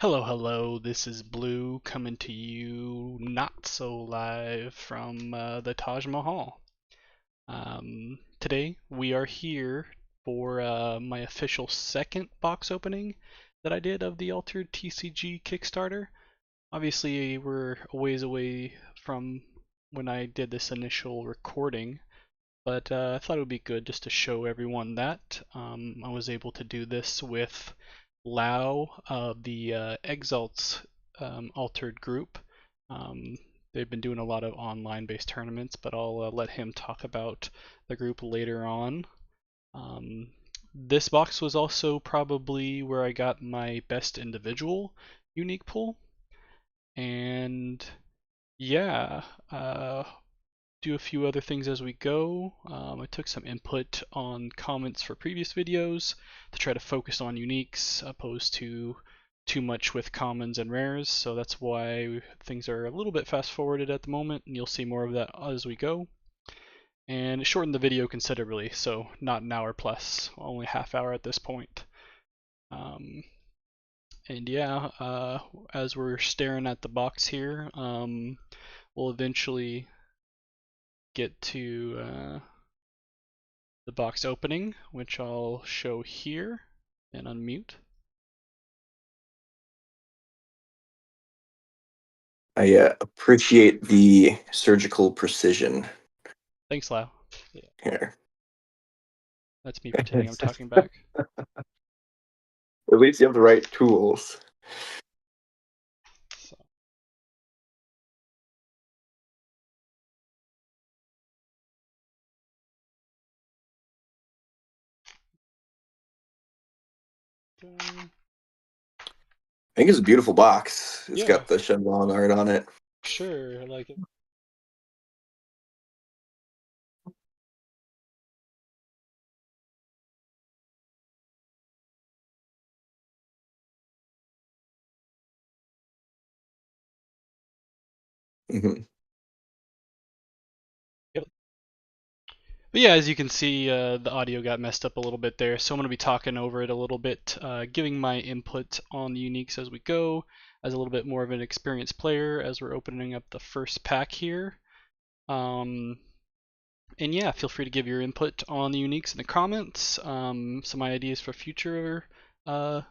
Hello, hello. This is Blue coming to you not so live from the Taj Mahal. Today we are here for my official second box opening that I did of the Altered TCG Kickstarter. Obviously, we're a ways away from when I did this initial recording, but I thought it would be good just to show everyone that. I was able to do this with Lau of the Exalts Altered group. Um, they've been doing a lot of online-based tournaments, but I'll let him talk about the group later on. Um, this box was also probably where I got my best individual unique pull, and yeah, do a few other things as we go. I took some input on comments for previous videos to try to focus on uniques opposed to too much with commons and rares, so that's why things are a little bit fast forwarded at the moment, and you'll see more of that as we go. And it shortened the video considerably, so not an hour plus, only half hour at this point. Um, and yeah, as we're staring at the box here, we'll eventually get to the box opening, which I'll show here and unmute. I appreciate the surgical precision Thanks, Lau. Yeah, here. that's me pretending I'm At talking back. least you have the right tools. So, I think it's a beautiful box. It's yeah, got the Shenlong art on it. sure, I like it. Mhm. Yep. But yeah, as you can see, the audio got messed up a little bit there, so I'm going to be talking over it a little bit, giving my input on the uniques as we go, as a little bit more of an experienced player as we're opening up the first pack here. Um, and yeah, feel free to give your input on the uniques in the comments, some ideas for future uh,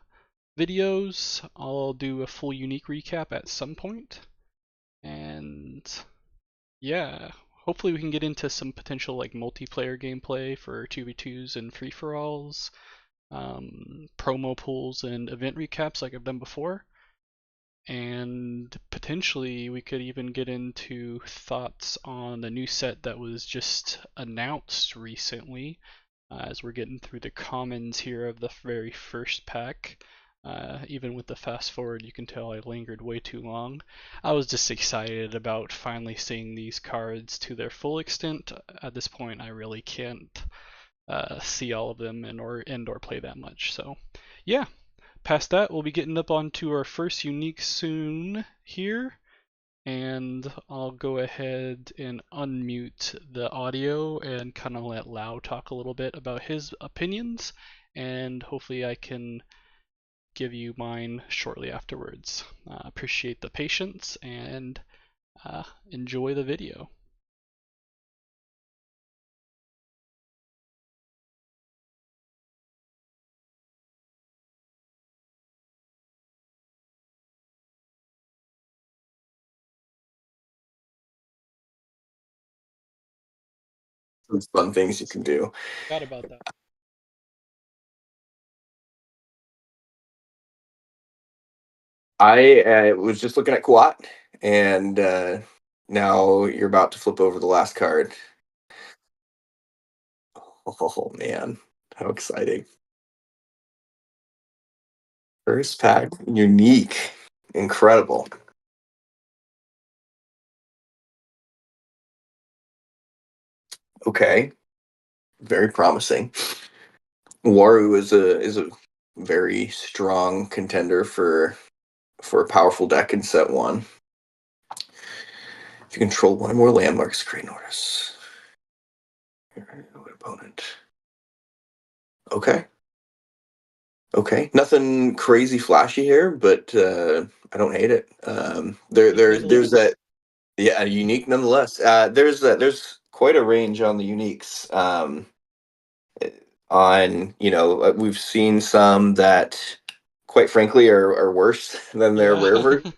videos. I'll do a full unique recap at some point. And yeah, hopefully we can get into some potential like multiplayer gameplay for 2v2s and free-for-alls, promo pools and event recaps like I've done before. And potentially we could even get into thoughts on the new set that was just announced recently, as we're getting through the commons here of the very first pack. Even with the fast forward, you can tell I lingered way too long. I was just excited about finally seeing these cards to their full extent. At this point, I really can't see all of them and or play that much. So, yeah. Past that, we'll be getting up onto our first unique soon here, and I'll go ahead and unmute the audio and kind of let Lau talk a little bit about his opinions, and hopefully I can give you mine shortly afterwards. Appreciate the patience and enjoy the video. Some fun things you can do. Forgot about that. I was just looking at Kuat, and now you're about to flip over the last card. Oh man, how exciting! First pack, unique, incredible. Okay, very promising. Waru is a very strong contender for a powerful deck in set one. If you control one or more landmarks, create notice. Opponent. Okay. Okay, nothing crazy flashy here, but I don't hate it. Unique There's nonetheless. that, yeah, unique nonetheless. There's quite a range on the uniques. On we've seen some that, quite frankly, are worse than their Yeah. rare version.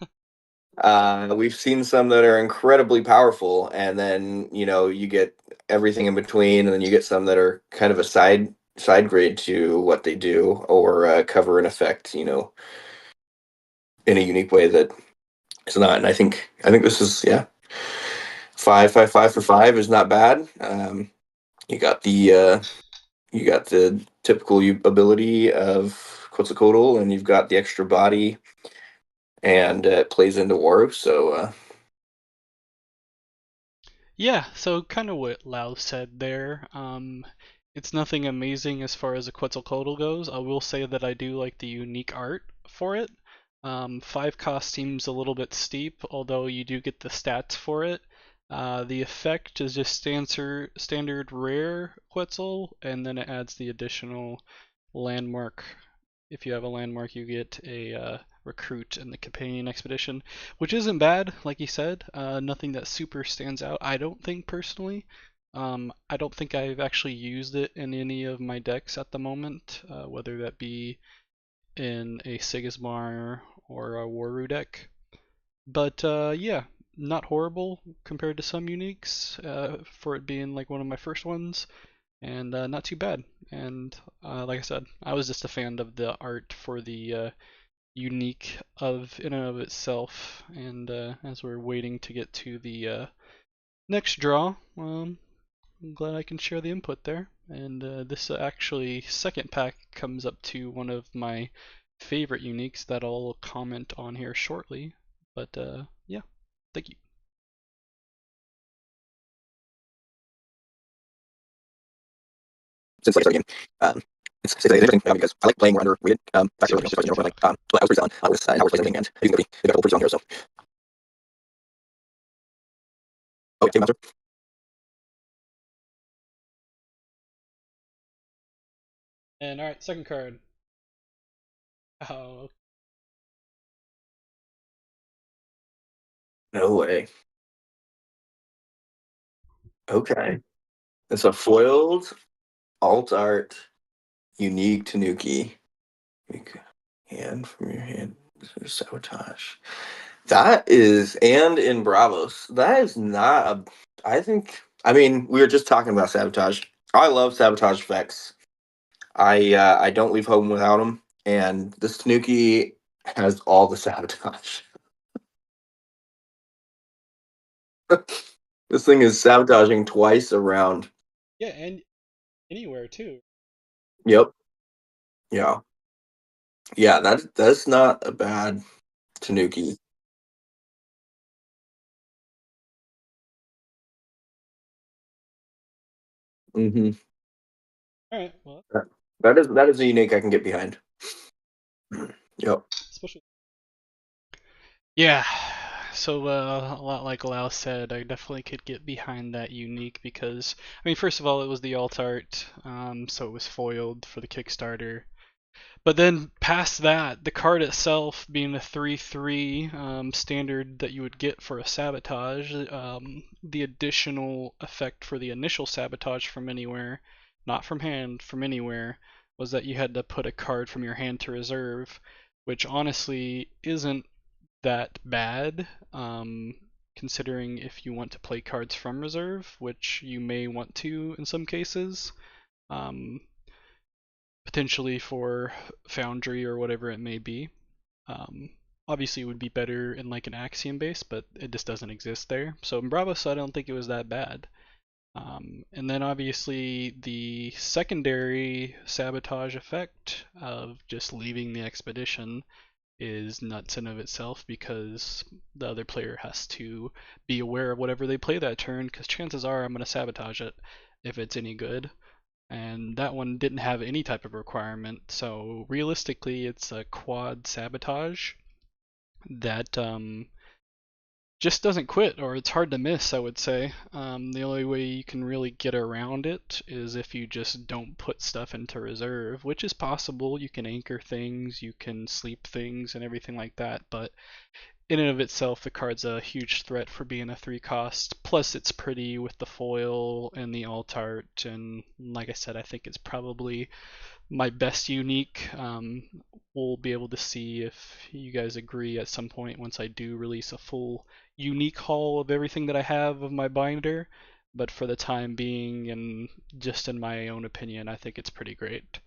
We've seen some that are incredibly powerful, and then you get everything in between, and then you get some that are kind of a side grade to what they do, or cover an effect, in a unique way that is not. And I think this is, yeah, 5 5 5 for 5 is not bad. You got the typical ability of Quetzalcoatl, and you've got the extra body, and it plays into Waru. So Yeah, so kind of what Lau said there. It's nothing amazing as far as a Quetzalcoatl goes. I will say that I do like the unique art for it. 5 cost seems a little bit steep, although you do get the stats for it. The effect is just standard rare Quetzal, and then it adds the additional landmark. If you have a landmark, you get a recruit in the companion expedition, which isn't bad, like you said. Nothing that super stands out, I don't think personally. I don't think I've actually used it in any of my decks at the moment, whether that be in a Sigismar or a Waru deck. But yeah, not horrible compared to some uniques for it being like one of my first ones, and not too bad. And like I said, I was just a fan of the art for the unique of in and of itself. And as we're waiting to get to the next draw, I'm glad I can share the input there. And this actually second pack comes up to one of my favorite uniques that I'll comment on here shortly. But yeah, thank you. since, like I started the game, it's interesting, because I like playing where underrated. Factor really, Super just smooth but like, talk. but I was pretty selling. I was and I was playing and using they've got a couple pretty on here. So, oh, Game Master. And all right, second card. Oh, No way. Okay, it's a foiled alt art unique Tanuki. Hand from your hand. Sabotage. That is, and in Bravos, that is not a. I think. I mean, we were just talking about sabotage. I love sabotage effects. I don't leave home without them, and this Tanuki has all the sabotage. This thing is sabotaging twice around. yeah, and anywhere too. Yep. Yeah. Yeah. That's not a bad Tanuki. Hmm. All right, well, That is a unique I can get behind. Yep. especially yeah. So a lot like Lau said, I definitely could get behind that unique because I mean, first of all, it was the alt art, so it was foiled for the Kickstarter. But then past that, the card itself being a 3/3 standard that you would get for a sabotage, the additional effect for the initial sabotage from anywhere, not from hand, from anywhere, was that you had to put a card from your hand to reserve, which honestly isn't that bad, considering if you want to play cards from reserve, which you may want to in some cases. Um, Potentially for Foundry or whatever it may be. Um, Obviously, it would be better in like an Axiom base, but it just doesn't exist there. So in Bravos, I don't think it was that bad. And then obviously the secondary sabotage effect of just leaving the expedition is nuts in of itself because the other player has to be aware of whatever they play that turn because chances are I'm going to sabotage it if it's any good, and that one didn't have any type of requirement. So realistically, it's a quad sabotage that just doesn't quit, or it's hard to miss, I would say. The only way you can really get around it is if you just don't put stuff into reserve, which is possible. You can anchor things, you can sleep things, and everything like that, but in and of itself, the card's a huge threat for being a 3 cost. Plus, it's pretty with the foil and the alt art, and like I said, I think it's probably my best unique. We'll be able to see if you guys agree at some point once I do release a full unique haul of everything that I have of my binder. But for the time being, and just in my own opinion, I think it's pretty great.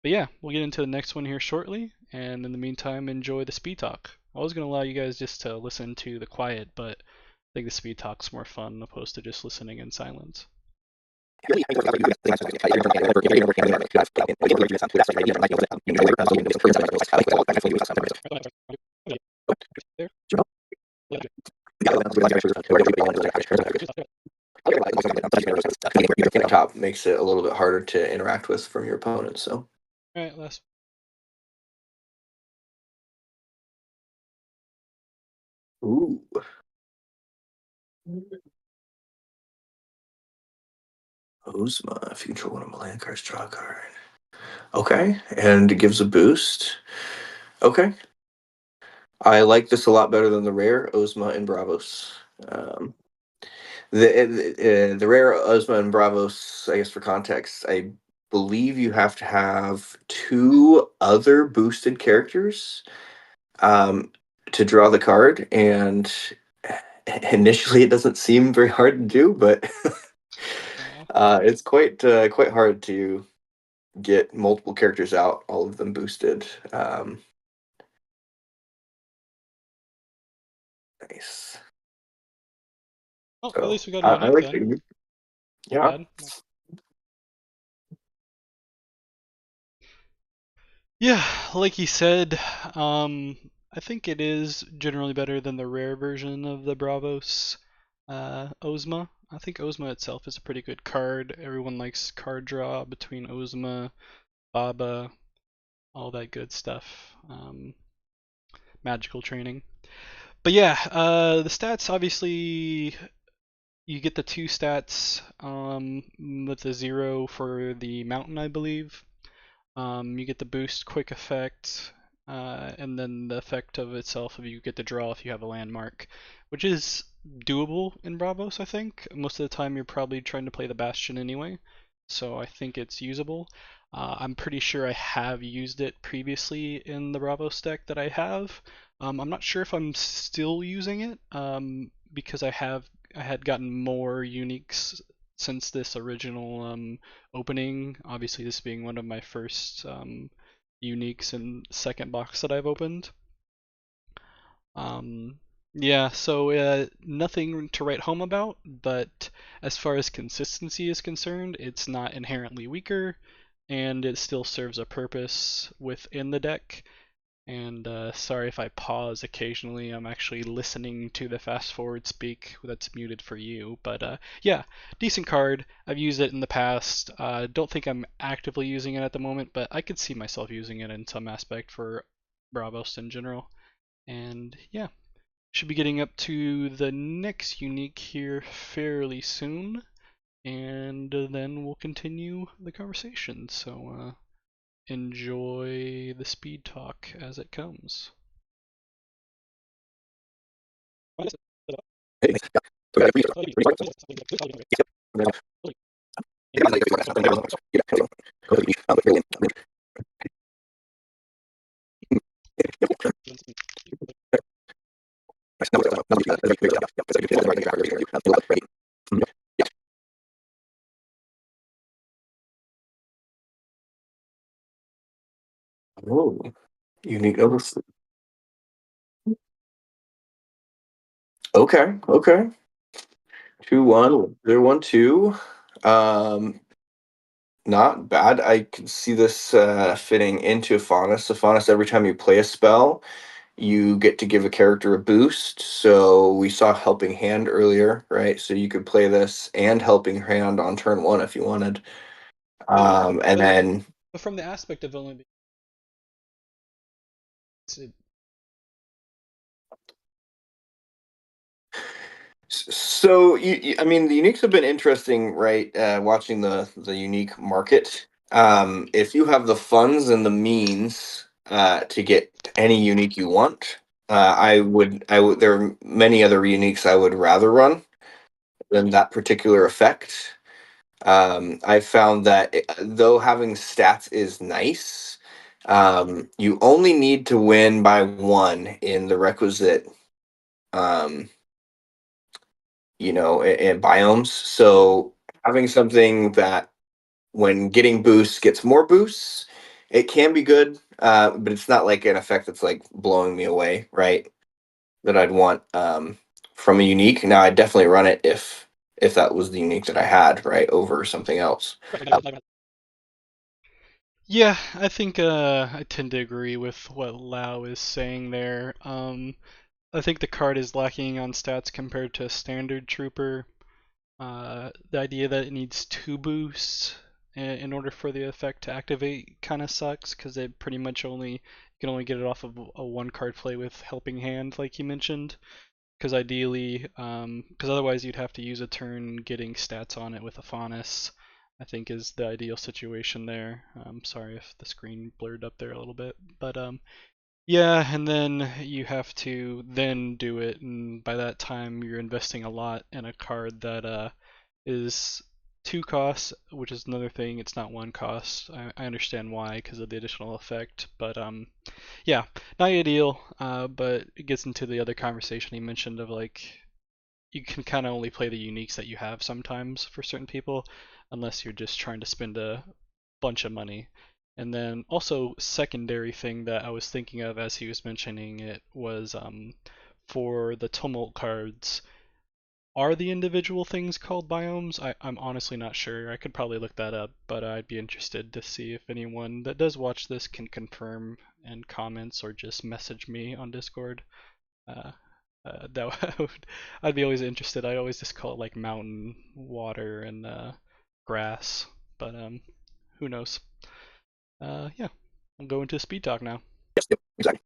But yeah, we'll get into the next one here shortly, and in the meantime, enjoy the speed talk. I was going to allow you guys just to listen to the quiet, but I think the speed talk's more fun opposed to just listening in silence. Top makes it a little bit harder to interact with from your opponent. So, All right, last. ooh, Ozma. If you control one of my land cards, draw a card. Okay, and it gives a boost. Okay, I like this a lot better than the rare Ozma and Bravos. Um, the rare Ozma and Bravos, I guess for context, I believe you have to have two other boosted characters um, to draw the card, and initially it doesn't seem very hard to do, but Yeah. it's quite hard to get multiple characters out, all of them boosted. Nice. Oh, at So least we got a I unique like then. the Not yeah. bad. Yeah, like you said, I think it is generally better than the rare version of the Bravos Ozma. I think Ozma itself is a pretty good card. Everyone likes card draw between Ozma, Baba, all that good stuff. Magical training. But yeah, the stats obviously you get the two stats with the 0 for the mountain, I believe. You get the boost quick effect, and then the effect of itself if you get the draw if you have a landmark, which is doable in Bravos, I think. Most of the time you're probably trying to play the Bastion anyway, so I think it's usable. I'm pretty sure I have used it previously in the Bravos deck that I have. I'm not sure if I'm still using it, because I had gotten more uniques since this original opening. Obviously, this being one of my first uniques and second box that I've opened. Um, yeah, so nothing to write home about, but as far as consistency is concerned, it's not inherently weaker, and it still serves a purpose within the deck. And sorry if I pause occasionally. I'm actually listening to the fast forward speak that's muted for you. But yeah, decent card. I've used it in the past. Don't think I'm actively using it at the moment, but I could see myself using it in some aspect for Bravos in general. And yeah, should be getting up to the next unique here fairly soon. And then we'll continue the conversation. So enjoy the speed talk as it comes. Oh, unique notice. Okay, okay. 2-1, 0-1-2. Um, Not bad. I can see this fitting into Faunus. Faunus, every time you play a spell, you get to give a character a boost. So we saw Helping Hand earlier, right? So you could play this and Helping Hand on turn one if you wanted. Yeah, And then but from the aspect of only being So I mean, the uniques have been interesting, right? Watching the unique market. If you have the funds and the means to get any unique you want, I would. There are many other uniques I would rather run than that particular effect. I found that though having stats is nice, you only need to win by one in the requisite. Um, and biomes. So having something that when getting boosts gets more boosts, it can be good, but it's not like an effect that's like blowing me away, right? That I'd want from a unique. Now I'd definitely run it if that was the unique that I had, right, over something else. Yeah, I think I tend to agree with what Lau is saying there. I think the card is lacking on stats compared to a standard trooper. The idea that it needs two boosts in order for the effect to activate kind of sucks because it pretty much only you can only get it off of a one card play with Helping Hand, like you mentioned. Because ideally, because otherwise you'd have to use a turn getting stats on it with a Faunus. I think is the ideal situation there. Sorry if the screen blurred up there a little bit, but yeah, and then you have to then do it, and by that time you're investing a lot in a card that is two costs, which is another thing. It's not one cost. I understand why because of the additional effect, but yeah, not ideal. But it gets into the other conversation he mentioned of like you can kind of only play the uniques that you have sometimes for certain people, unless you're just trying to spend a bunch of money. And then also secondary thing that I was thinking of as he was mentioning it was for the tumult cards. Are the individual things called biomes? I'm honestly not sure. I could probably look that up, but I'd be interested to see if anyone that does watch this can confirm in comments or just message me on Discord. Uh, that I'd be always interested. I always just call it like mountain, water, and grass, but who knows? Yeah, we'll go into speed talk now. Yes, yep, exactly.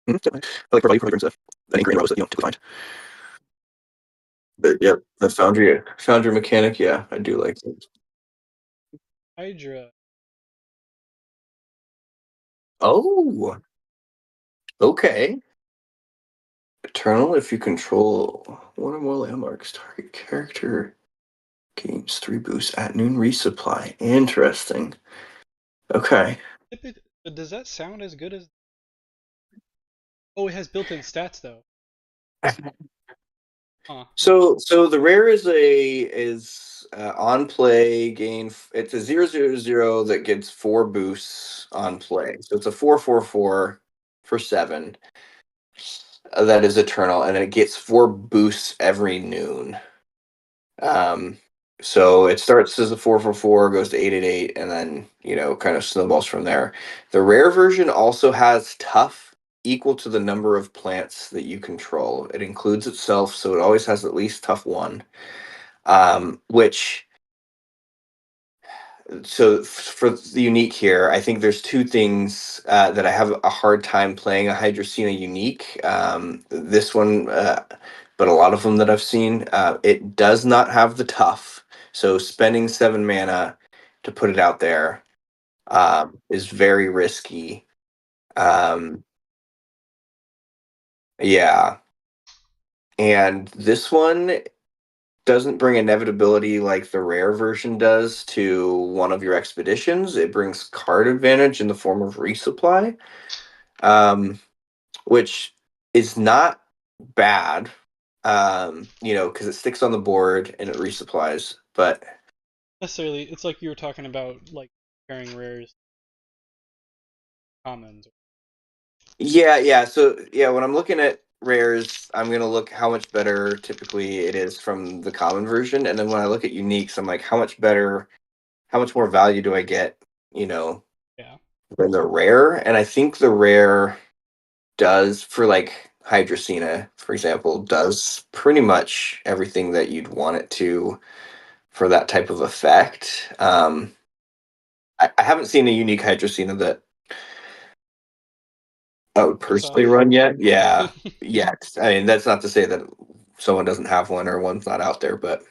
Definitely. I like for value for different stuff. That anchoring rows that you don't typically find. But yeah, the foundry mechanic, yeah, I do like things. Hydra. Oh, okay. Eternal, if you control one or more landmarks, target character gains 3 boosts at noon resupply. Interesting. Okay. Does that sound as good as? Oh, it has built-in stats though. Huh. So the rare is on play gain. It's a 0/0/0 that gets 4 boosts on play. So it's a 4/4/4 for 7. That is eternal, and it gets 4 boosts every noon. Um, so it starts as a 4/4/4, goes to 8/8, and then kind of snowballs from there. The rare version also has tough equal to the number of plants that you control. It includes itself, so it always has at least tough 1. Which so for the unique here, I think there's 2 things that I have a hard time playing a Hydrocina unique. This one, but a lot of them that I've seen, it does not have the tough. So spending 7 mana to put it out there is very risky. Um, yeah, and this one doesn't bring inevitability like the rare version does to one of your expeditions. It brings card advantage in the form of resupply, um, which is not bad, because it sticks on the board and it resupplies. But Necessarily, it's like you were talking about like pairing rares commons. yeah, yeah. So yeah, when I'm looking at rares, I'm gonna look how much better typically it is from the common version, and then when I look at uniques, I'm like, how much better, how much more value do I get? You know, Yeah. than the rare, and I think the rare does for like Hydrocina, for example, does pretty much everything that you'd want it to for that type of effect. I haven't seen a unique Hydrocina that I would Face personally off. run yet. Yeah, yet. I mean, that's not to say that someone doesn't have one or one's not out there, but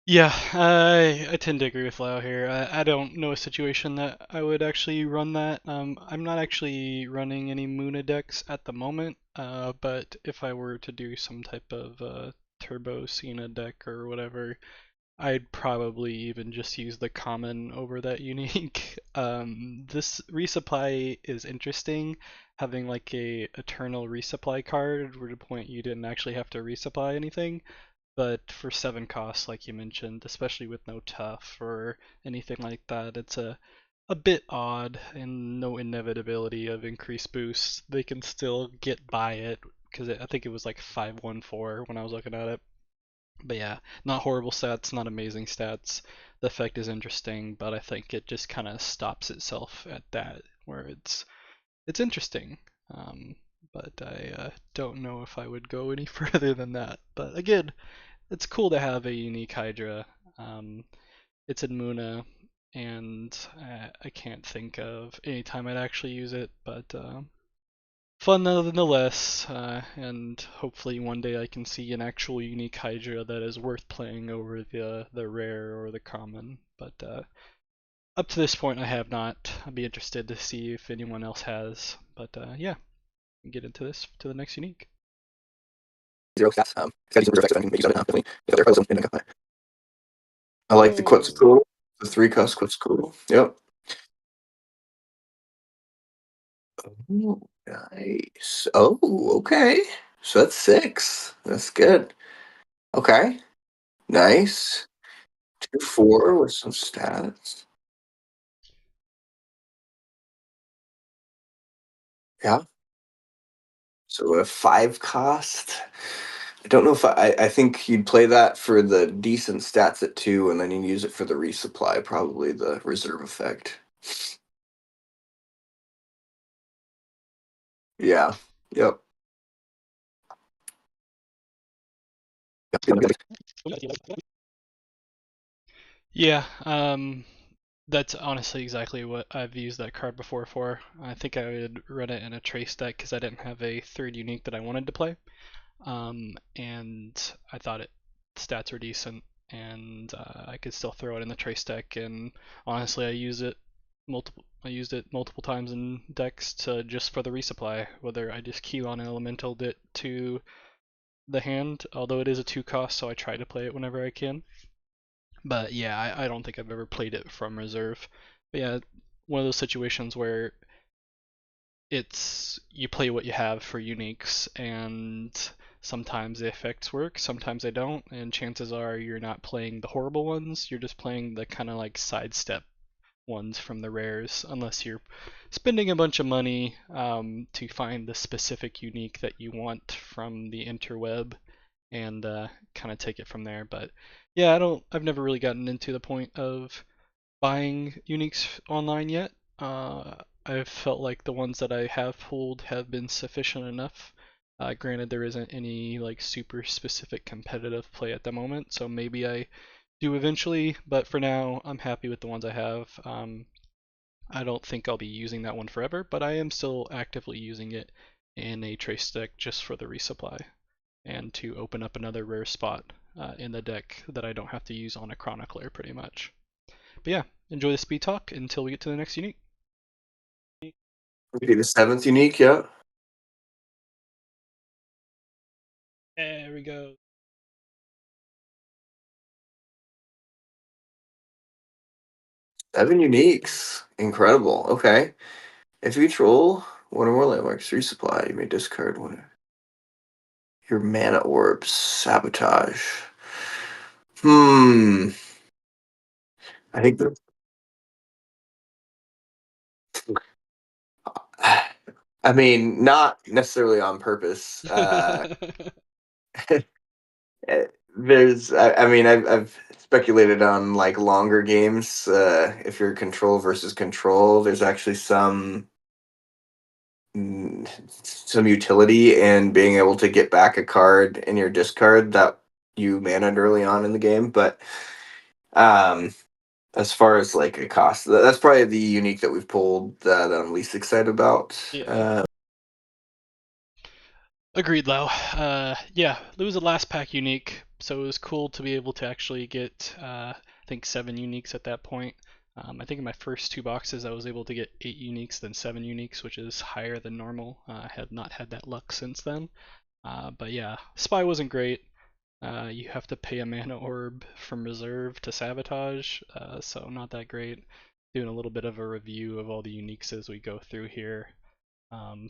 Yeah, I tend to agree with Lau here. I don't know a situation that I would actually run that. I'm not actually running any Muna decks at the moment, but if I were to do some type of Turbo Cena deck or whatever, I'd probably even just use the common over that unique. This resupply is interesting, having like a eternal resupply card, where to the point you didn't actually have to resupply anything. But for 7 costs, like you mentioned, especially with no tough or anything like that, it's a bit odd and no inevitability of increased boosts. They can still get by it because I think it was like 514 when I was looking at it. But yeah, not horrible stats, not amazing stats. The effect is interesting, but I think it just kind of stops itself at that, where it's interesting. Um, but I don't know if I would go any further than that. But again, it's cool to have a unique Hydra. Um, it's in Muna, and I can't think of any time I'd actually use it, but fun nonetheless. And hopefully one day I can see an actual unique Hydra that is worth playing over the rare or the common. But up to this point, I have not. I'd be interested to see if anyone else has. But yeah, get into this to the next unique. zero stats. It's got decent reserve effects, so I can make use of it. Definitely. If there are pros, then I got I like the quote's Whoa. cool. The 3 cost quote's cool. Yep. Oh, nice. Oh, okay. So that's 6. That's good. Okay. Nice. 2/4 with some stats. Yeah. So a 5 cost. I don't know if I think you'd play that for the decent stats at 2, and then you'd use it for the resupply, probably the reserve effect. Yeah. Yep. Yep. Yeah, that's honestly exactly what I've used that card before for. I think I would run it in a trace deck because I didn't have a third unique that I wanted to play. And I thought it stats were decent, and I could still throw it in the trace deck. And honestly, I used it multiple times in decks to just for the resupply. Whether I just queue on elementaled it to the hand, although it is a 2 cost, so I try to play it whenever I can. But yeah, I don't think I've ever played it from reserve. But yeah, one of those situations where it's you play what you have for uniques, and sometimes the effects work, sometimes they don't, and chances are you're not playing the horrible ones, you're just playing the kind of like sidestep ones from the rares, unless you're spending a bunch of money to find the specific unique that you want from the interweb and kind of take it from there. But yeah, I've never really gotten into the point of buying uniques online yet. I've felt like the ones that I have pulled have been sufficient enough. Granted, there isn't any like super specific competitive play at the moment, so maybe I do eventually. But for now, I'm happy with the ones I have. I don't think I'll be using that one forever, but I am still actively using it in a trace deck just for the resupply and to open up another rare spot in the deck that I don't have to use on a chronicler pretty much. But yeah, enjoy the speed talk until we get to the next unique. Maybe the 7th unique, yeah. There we go. 7 uniques. Incredible. Okay. If you control one or more landmarks, resupply, you may discard one. Your mana orbs. Sabotage. Hmm. I think the I mean, not necessarily on purpose. I mean, I've speculated on like longer games. If you're control versus control, there's actually some utility in being able to get back a card in your discard that you managed early on in the game. But um, As far as like a cost, that's probably the unique that we've pulled that I'm least excited about. Yeah. Agreed, Lau. Yeah, it was a last pack unique, so it was cool to be able to actually get, I think, 7 uniques at that point. I think in my first 2 boxes, I was able to get 8 uniques, then 7 uniques, which is higher than normal. I had not had that luck since then. But yeah, Spy wasn't great. You have to pay a mana orb from reserve to sabotage, so not that great. Doing a little bit of a review of all the uniques as we go through here.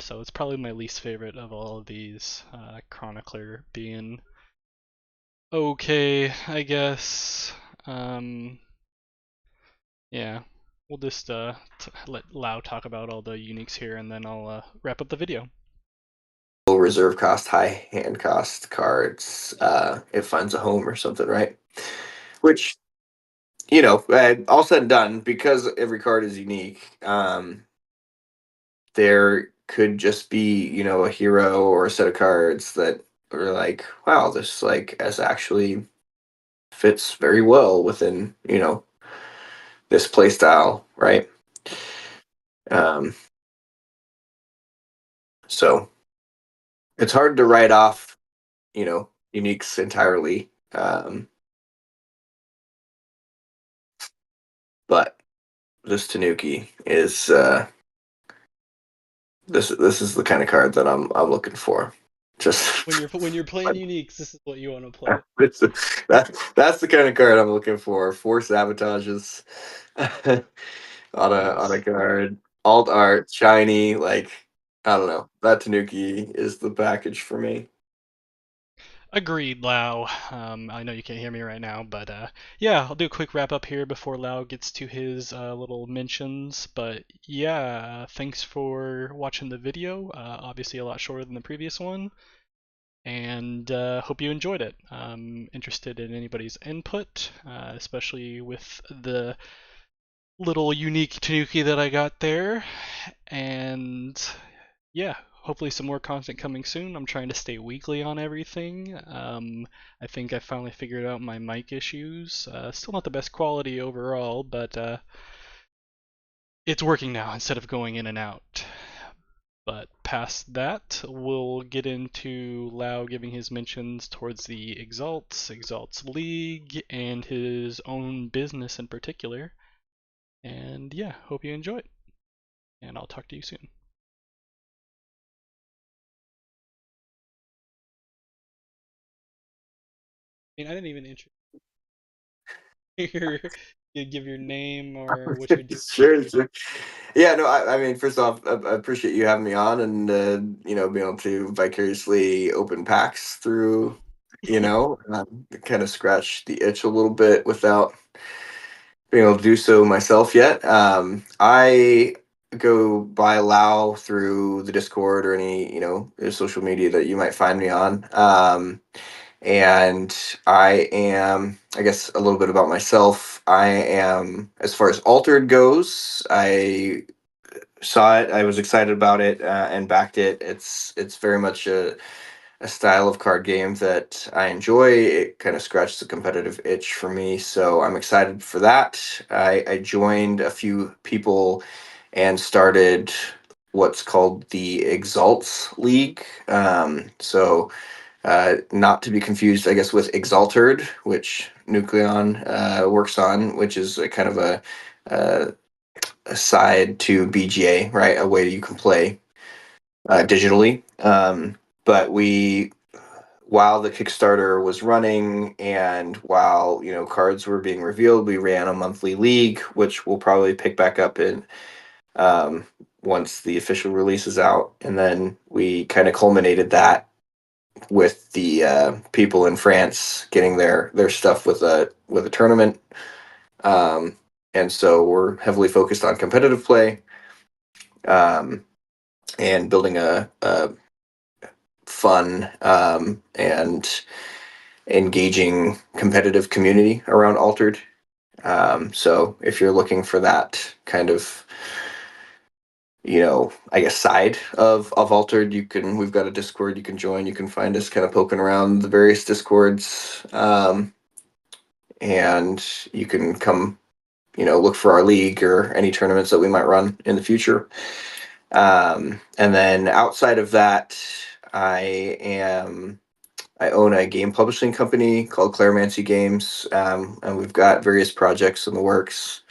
So it's probably my least favorite of all of these. Chronicler being okay, I guess. Um, yeah, we'll just let Lau talk about all the uniques here, and then I'll wrap up the video. Low reserve cost, high hand cost cards. It finds a home or something, right? Which, all said and done, because every card is unique. There could just be, a hero or a set of cards that are like, wow, this like as actually fits very well within, this play style, right? Um, so it's hard to write off, uniques entirely. But this Tanuki is this is the kind of card that I'm looking for. Just When you're playing uniques, this is what you want to play. it's, that's the kind of card I'm looking for. 4 sabotages on a Nice. card. Alt art, shiny, like I don't know. That Tanuki is the package for me. Agreed, Lau. I know you can't hear me right now, but yeah, I'll do a quick wrap up here before Lau gets to his little mentions. But yeah, thanks for watching the video. Obviously, a lot shorter than the previous one, and hope you enjoyed it. Interested in anybody's input, especially with the little unique Tanuki that I got there, and yeah, hopefully some more content coming soon. I'm trying to stay weekly on everything. I think I finally figured out my mic issues. Still not the best quality overall, but it's working now instead of going in and out. But past that, we'll get into Lau giving his mentions towards the Exalts League, and his own business in particular. And yeah, hope you enjoy it. And I'll talk to you soon. I mean, I didn't even introduce your, you give your name or what you're doing. Sure, sure. Yeah, no, I mean, first off, I appreciate you having me on and being able to vicariously open packs through, kind of scratch the itch a little bit without being able to do so myself yet. I go by Lao through the Discord or any, social media that you might find me on. And I am, I guess, a little bit about myself. I am, as far as Altered goes, I saw it, I was excited about it, and backed it. It's very much a style of card game that I enjoy. It kind of scratches the competitive itch for me, so I'm excited for that. I joined a few people and started what's called the Exalts League. Not to be confused, I guess, with Exalted, which Nucleon works on, which is a kind of a, a side to BGA, right? A way that you can play digitally. But while the Kickstarter was running and while cards were being revealed, we ran a monthly league, which we'll probably pick back up in um, once the official release is out, and then we kind of culminated that with the people in France getting their stuff with a tournament. Um, and so we're heavily focused on competitive play um, and building a fun and engaging competitive community around Altered. So if you're looking for that kind of, I guess side of Altered, we've got a Discord you can join. You can find us kind of poking around the various Discords, and you can come look for our league or any tournaments that we might run in the future. And then outside of that, I am I own a game publishing company called Clairmancy Games, and we've got various projects in the works.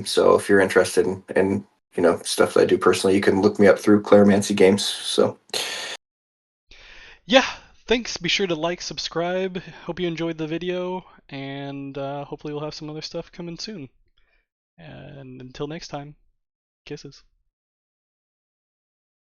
So if you're interested in stuff that I do personally, you can look me up through Clairmancy Games. So Yeah, thanks. Be sure to like, subscribe. Hope you enjoyed the video, and hopefully we'll have some other stuff coming soon. And until next time, kisses.